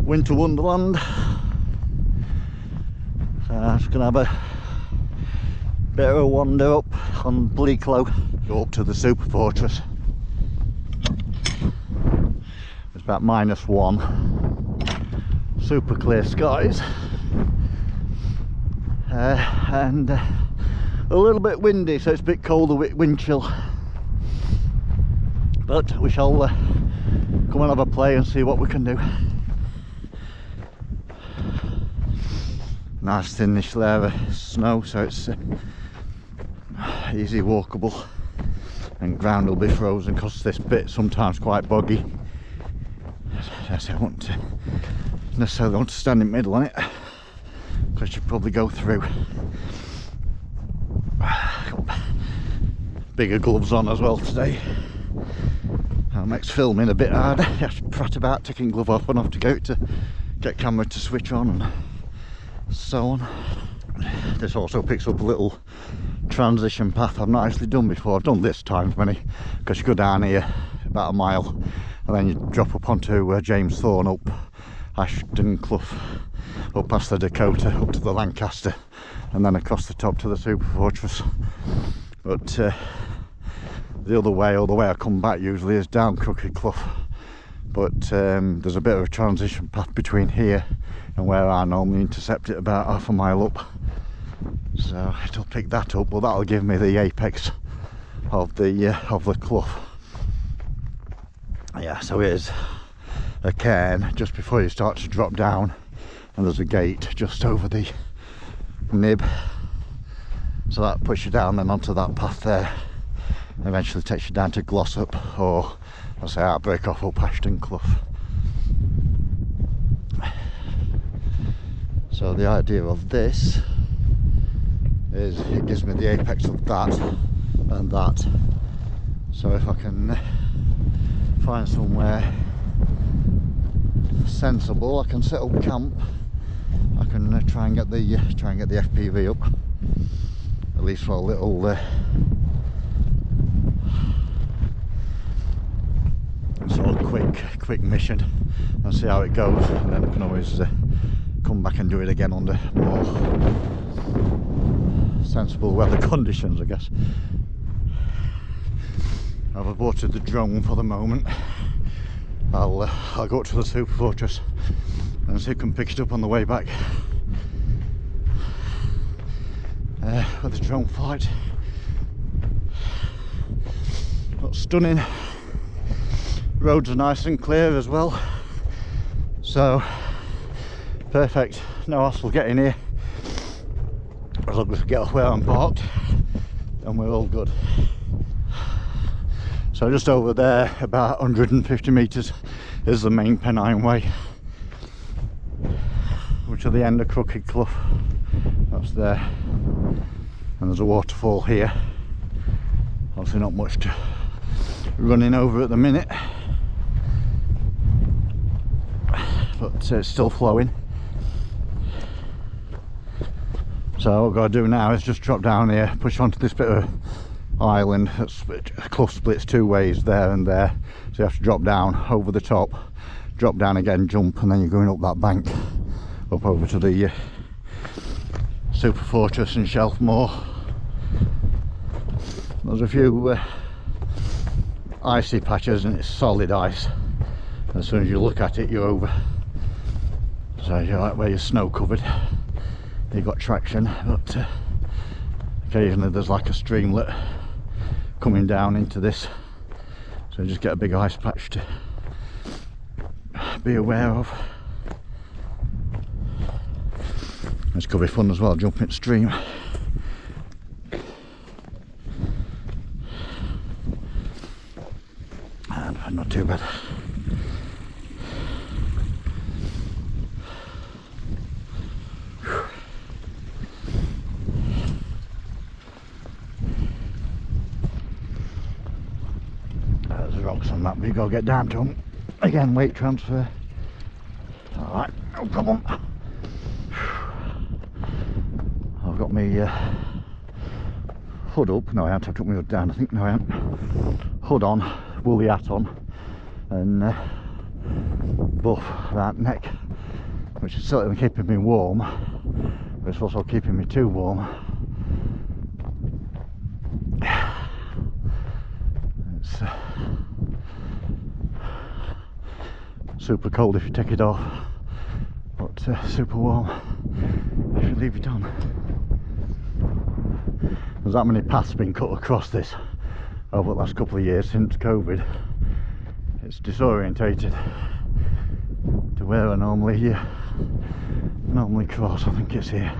winter wonderland. So I'm just going to have a bit of a wander up on Bleaklow, go up to the Superfortress. It's about -1, super clear skies, and a little bit windy, so it's a bit colder with wind chill. But we shall come and have a play and see what we can do. Nice thinnish layer of snow, so it's easy walkable, and ground will be frozen because this bit's sometimes quite boggy. I won't necessarily want to stand in the middle on it because you'd probably go through. Got bigger gloves on as well today. That makes filming a bit harder. You have to prat about taking glove off and have to go to get camera to switch on and so on. This also picks up a little transition path I've not actually done before. I've done this times many, because you go down here about a mile and then you drop up onto James Thorne, up Ashton Clough, up past the Dakota, up to the Lancaster, and then across the top to the Superfortress. But the other way, or the way I come back usually, is down Crooked Clough. But there's a bit of a transition path between here and where I normally intercept it, about half a mile up. So it'll pick that up, but that'll give me the apex of the clough. Yeah, so here's a cairn just before you start to drop down, and there's a gate just over the nib. So that puts you down then onto that path there. Eventually takes you down to Glossop, or I say I break off up Ashton Clough. So the idea of this is it gives me the apex of that and that. So if I can find somewhere sensible, I can set up camp. I can try and get the FPV up, at least for a little sort of quick mission, and see how it goes, and then I can always come back and do it again under more sensible weather conditions, I guess. I've aborted the drone for the moment. I'll go up to the Superfortress and see if I can pick it up on the way back with the drone flight. But stunning. Roads are nice and clear as well, so perfect, no hassle getting here, as long as we get off where I'm parked and we're all good. So just over there, about 150 metres, is the main Pennine Way, which are the end of Crooked Clough. That's there, and there's a waterfall here. Obviously not much to running over at the minute, but it's still flowing. So what I've got to do now is just drop down here, push onto this bit of island. Clough splits two ways, there and there, so you have to drop down over the top, drop down again, jump, and then you're going up that bank up over to the Superfortress and Shelf Moor. There's a few icy patches, and it's solid ice. As soon as you look at it, you're over. So you're like where you're snow covered, you've got traction, but occasionally there's like a streamlet coming down into this, so you just get a big ice patch to be aware of. This could be fun as well, jumping stream. And not too bad. There's rocks on that, but you got to get down to them. Again, weight transfer. Alright, no problem. I've got my hood up. No, I haven't. I took my hood down, I think. No, I haven't. Hood on, woolly hat on, and buff that neck which is certainly keeping me warm, but it's also keeping me too warm. It's super cold if you take it off, but super warm if you leave it on. There's that many paths been cut across this over the last couple of years since COVID. It's disorientated to where I normally cross. I think it's here.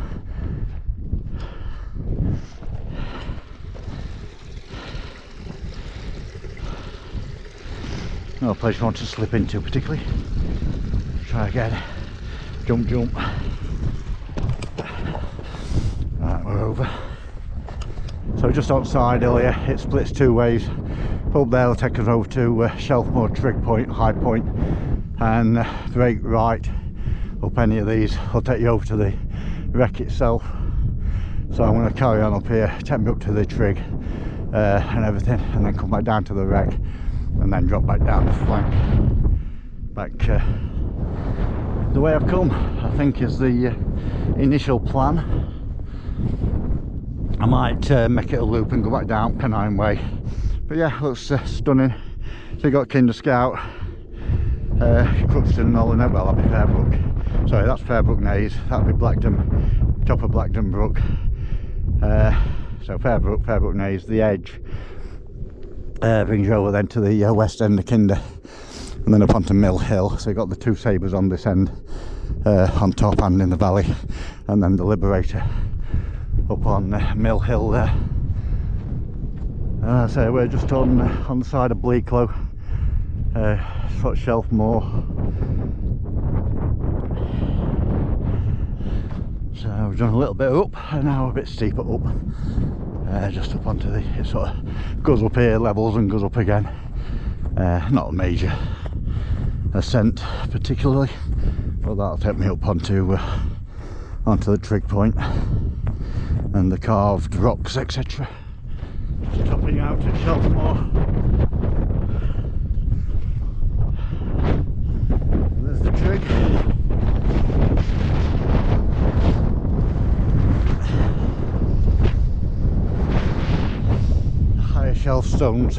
No place you want to slip into particularly. Try again. Jump, jump. Right, we're over. So just outside earlier, it splits two ways. Up there will take us over to Shelf Moor trig point, high point, and straight right up any of these will take you over to the wreck itself. So I'm going to carry on up here, take me up to the trig and everything, and then come back down to the wreck, and then drop back down the flank. Back the way I've come, I think, is the initial plan. I might make it a loop and go back down Pennine Way. But yeah, looks stunning. So you got Kinder Scout, Crookston and all in there. Well, that'll be Fairbrook. Sorry, that's Fairbrook Naze. That'll be Blackdon, top of Blackdon Brook. So Fairbrook Naze, the edge brings you over then to the west end of Kinder, and then up onto Mill Hill. So you got the two sabres on this end, on top and in the valley, and then the Liberator up on Mill Hill there. So we're just on the side of Bleaklow, sort of Shelf Moor. So we've done a little bit up and now a bit steeper up, just up onto the, it sort of goes up here, levels and goes up again. Not a major ascent particularly, but that'll take me up onto the trig point and the carved rocks, etc. Topping out at Shelf Moor. There's the trig. Higher shelf stones.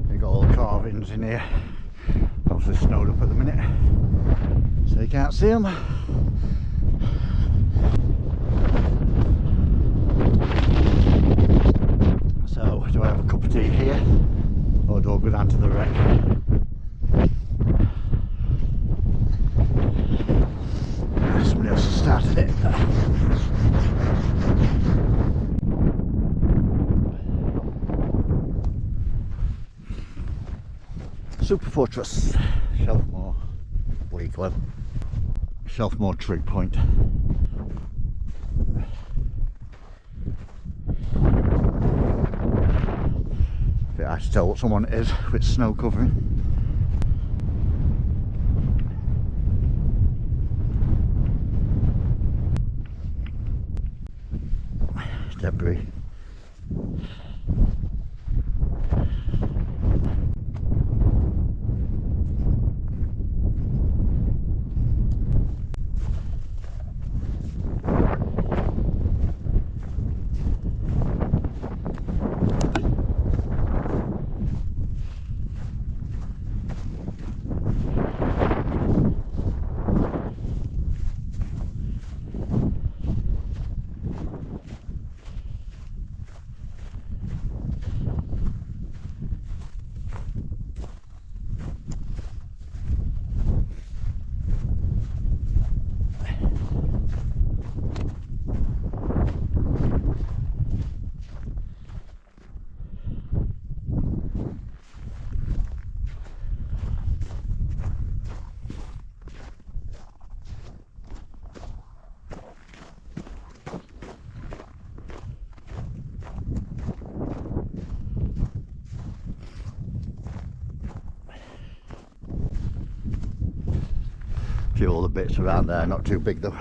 You've got all the carvings in here. Obviously snowed up at the minute, so you can't see them. So, do I have a cup of tea here, or do I go down to the wreck? Somebody else has started it. Superfortress, Shelf Moor, Bleaklow, Shelf Moor trig point. I can tell what someone is with snow covering. Debris. A few other bits around there, not too big though.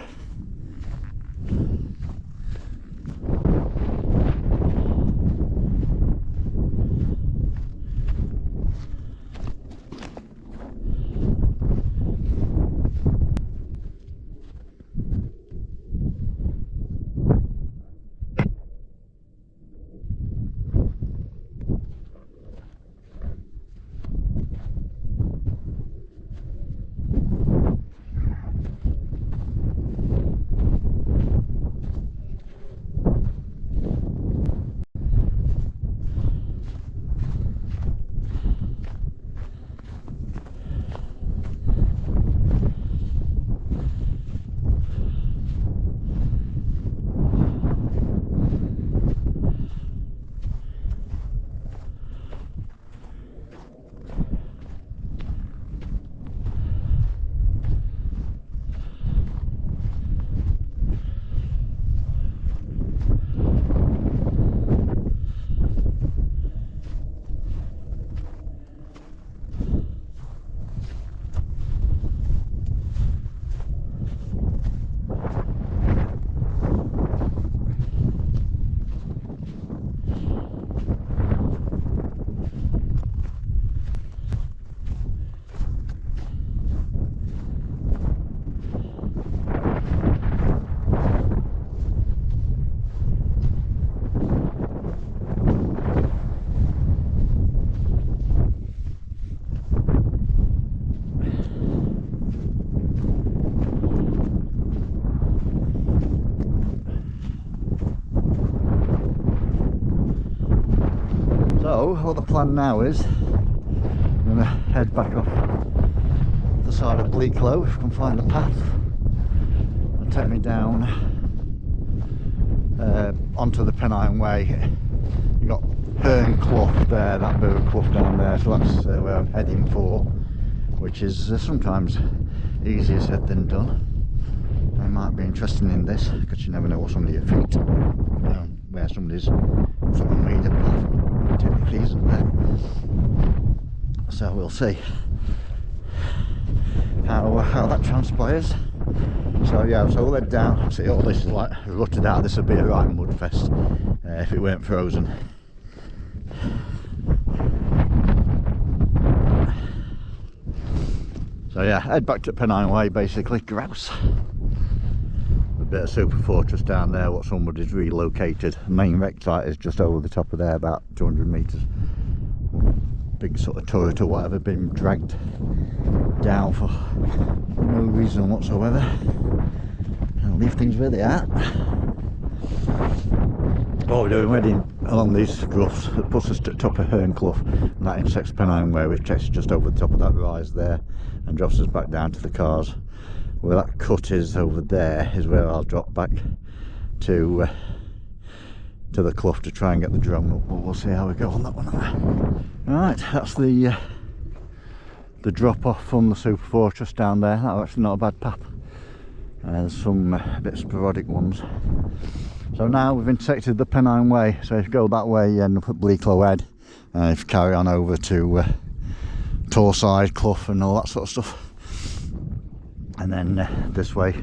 So what the plan now is, I'm going to head back off the side of Bleaklow if I can find the path, and take me down onto the Pennine Way. You've got Herne Clough there, that bit of clough down there, so that's where I'm heading for, which is sometimes easier said than done. I might be interested in this because you never know what's under your feet, where somebody's sort of made a path typically isn't there. So we'll see how that transpires. So yeah, so we'll head down. See, all this is like rutted out. This would be a right mud fest if it weren't frozen. So yeah, head back to Pennine Way basically. Grouse. A bit of Superfortress down there, what somebody's relocated. The main wreck site is just over the top of there, about 200 metres. Big sort of turret or whatever been dragged down for no reason whatsoever. I'll leave things where they are. What we're doing, we're heading along these groughs that puts us to the top of Herne Clough, and that intersects Pennine Way, which takes us just over the top of that rise there and drops us back down to the cars. Where that cut is over there is where I'll drop back to the clough to try and get the drone up, but we'll see how we go on that one. Right, that's the drop off from the Superfortress down there. That's actually not a bad path. There's some a bit sporadic ones. So now we've intersected the Pennine Way, so if you go that way you end up at Bleaklow Head, and if you carry on over to Torside, Clough and all that sort of stuff, and then this way,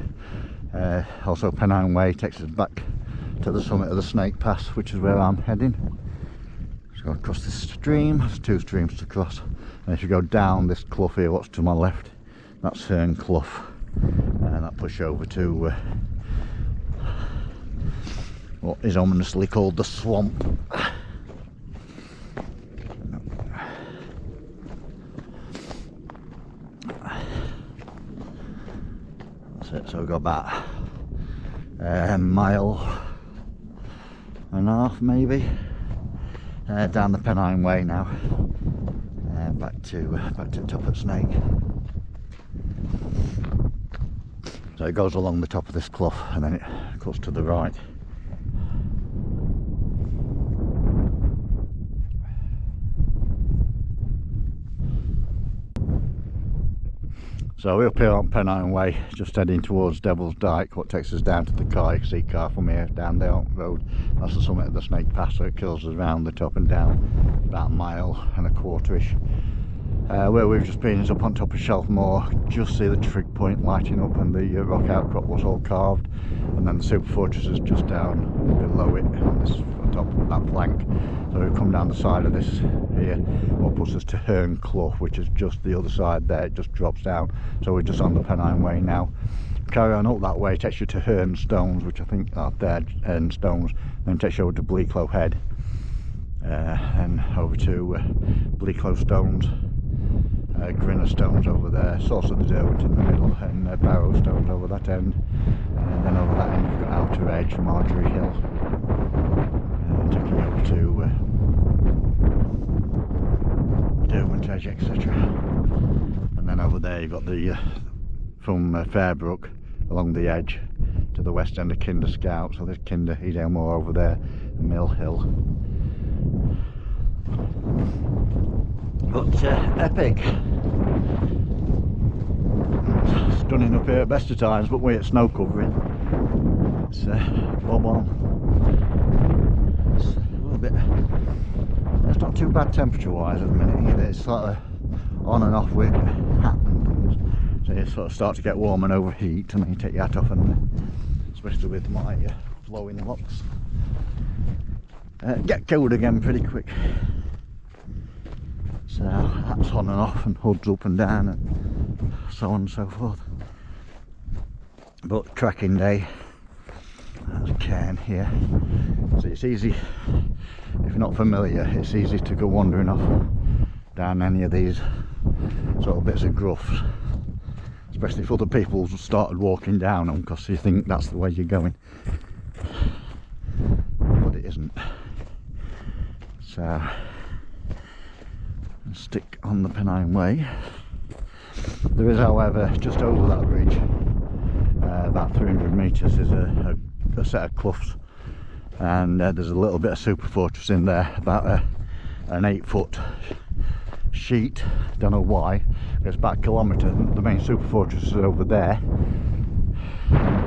also Pennine Way takes us back to the summit of the Snake Pass, which is where I'm heading. Just go across this stream. There's two streams to cross, and if you go down this clough here, what's to my left, that's Herne Clough, and that push over to what is ominously called the swamp. That's it, so we've got about a mile and a half maybe down the Pennine Way now, back to the top of Snake. So it goes along the top of this clough and then it cuts to the right. So we're up here on Pennine Way, just heading towards Devil's Dyke, what takes us down to the car. You can see car from here down the road. That's the summit of the Snake Pass, so it curls us around the top and down about a mile and a quarter-ish. Where we've just been is up on top of Shelf Moor. Just see the trig point lighting up, and the rock outcrop was all carved, and then the Superfortress is just down below it on this on top of that flank. So we've come down the side of this here, what puts us to Herne Clough, which is just the other side there. It just drops down, so we're just on the Pennine Way now. Carry on up that way, takes you to Herne Stones, which I think are there, Herne Stones, then takes you over to Bleaklow Head, and over to Bleaklow Stones, Grinner Stones over there, Source of the Derwent in the middle, and Barrow Stones over that end, and then over that end you've got Outer Edge, Marjorie Hill, and taking you over to Derwent Edge, etc. And then over there you've got the from Fairbrook along the edge to the west end of Kinder Scout, so there's Kinder, Edale Moor over there, Mill Hill. But epic. Stunning up here at best of times, but we're at snow covering. It's bob on. It's a little bit. It's not too bad temperature wise at the minute either. It's sort of on and off with hat and things. So you sort of start to get warm and overheat, and then you take your hat off, and especially with my flowing locks, get cold again pretty quick. So that's on and off, and hoods up and down, and so on and so forth. But trekking day, that's Cairn here. So it's easy, if you're not familiar, it's easy to go wandering off down any of these sort of bits of groughs, especially if other people started walking down them, because you think that's the way you're going, but it isn't. So Stick on the Pennine Way. There is, however, just over that bridge, about 300 metres, is a set of cliffs, and there's a little bit of Superfortress in there, about an 8-foot sheet. Don't know why. It's about a kilometre. The main Superfortress is over there.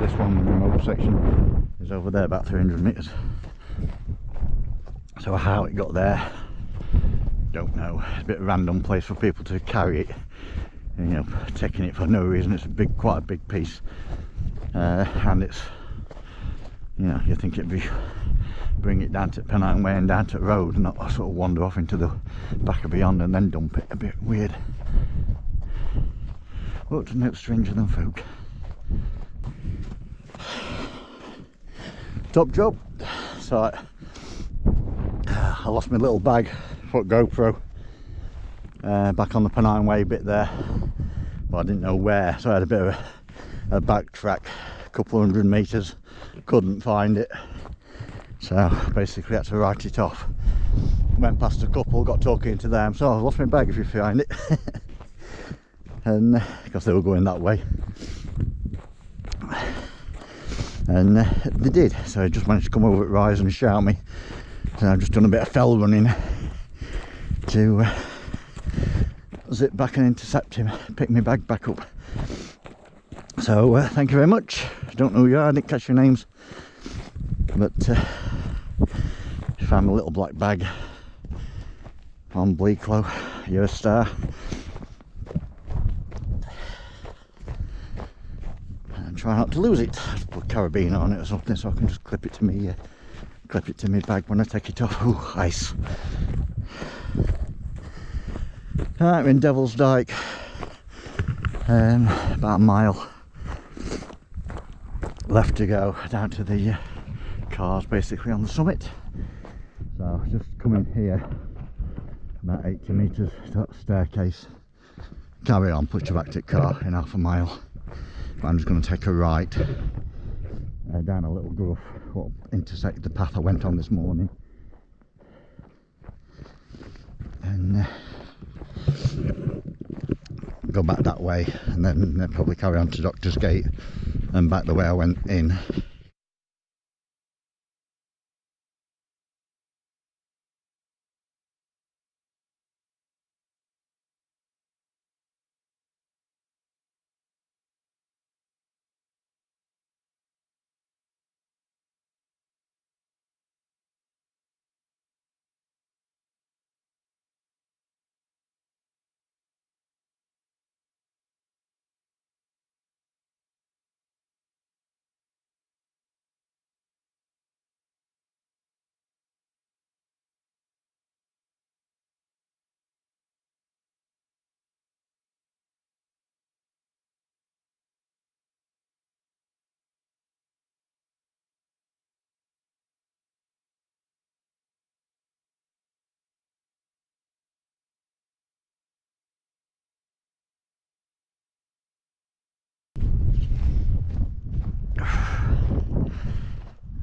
This one, the remote section, is over there, about 300 metres. So how it got there, don't know. It's a bit of a random place for people to carry it, you know, taking it for no reason. It's quite a big piece, and it's, you know, you think it'd be bring it down to Pennine Way and down to the road, and not sort of wander off into the back of beyond and then dump it. A bit weird. But no stranger than folk. Top job. So I lost my little bag, foot GoPro, back on the Pennine Way bit there, but I didn't know where, so I had a bit of a backtrack, a couple of 100 metres, couldn't find it, so basically had to write it off. Went past a couple, got talking to them, so I've lost my bag if you find it. And because they were going that way, and they did, so I just managed to come over at Rise and shout me. So I've just done a bit of fell running to zip back and intercept him, pick my bag back up. So thank you very much. I don't know who you are, I didn't catch your names, but you found my little black bag on Bleaklow. You're a star. And try not to lose it. I'll put carabiner on it or something so I can just clip it to me bag when I take it off. Ooh, ice. Right, we're in Devil's Dyke, about a mile left to go down to the cars, basically on the summit. So just come in here, about 80 metres to that staircase, carry on, put your back to the car in half a mile. But I'm just going to take a right down a little grove, what intersected the path I went on this morning, and go back that way, and then probably carry on to Doctor's Gate and back the way I went in.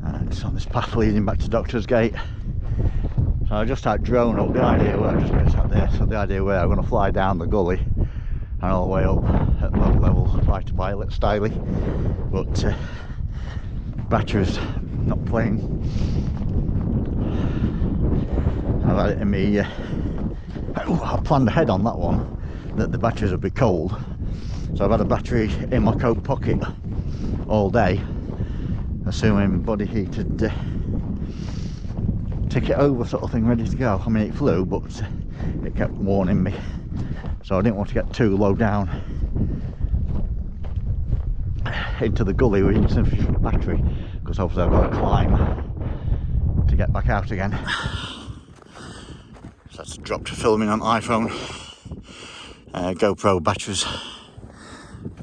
And it's on this path leading back to Doctor's Gate. So I just had drone up. The idea where I'm just going to sat there. So the idea where I'm going to fly down the gully and all the way up at low level, fly to pilot styly. But battery's not playing. I've had it in me. I planned ahead on that one that the batteries would be cold. So I've had a battery in my coat pocket all day, assuming body heat had tick it over sort of thing, ready to go. I mean, it flew, but it kept warning me, so I didn't want to get too low down into the gully with insufficient battery, because obviously I've got to climb to get back out again. So that's dropped filming on iPhone. GoPro batteries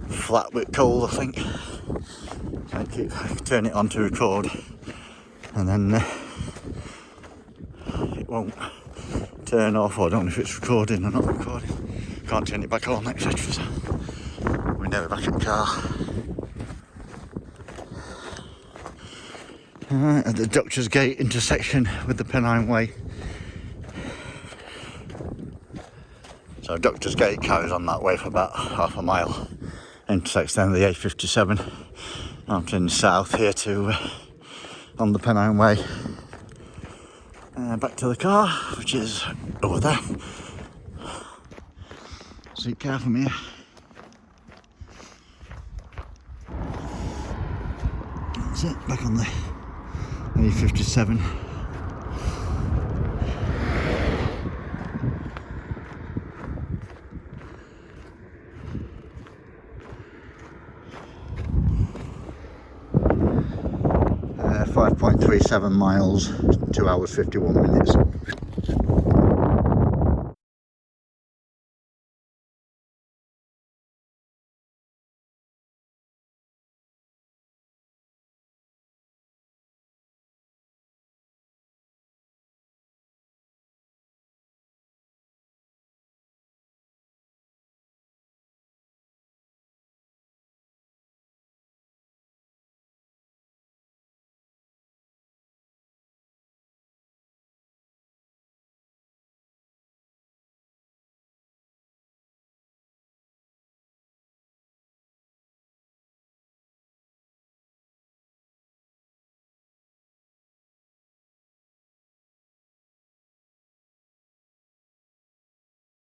flat but cold, I think. So I turn it on to record, and then it won't turn off, or I don't know if it's recording or not recording. Can't turn it back on, etc. So we're never back in the car. At the Doctor's Gate intersection with the Pennine Way. So Doctor's Gate carries on that way for about half a mile, intersects then the A57 mountain south here to on the Pennine Way. Back to the car, which is over there. See car from here. That's it, back on the A57. Uh, 5.37 miles, 2 hours 51 minutes.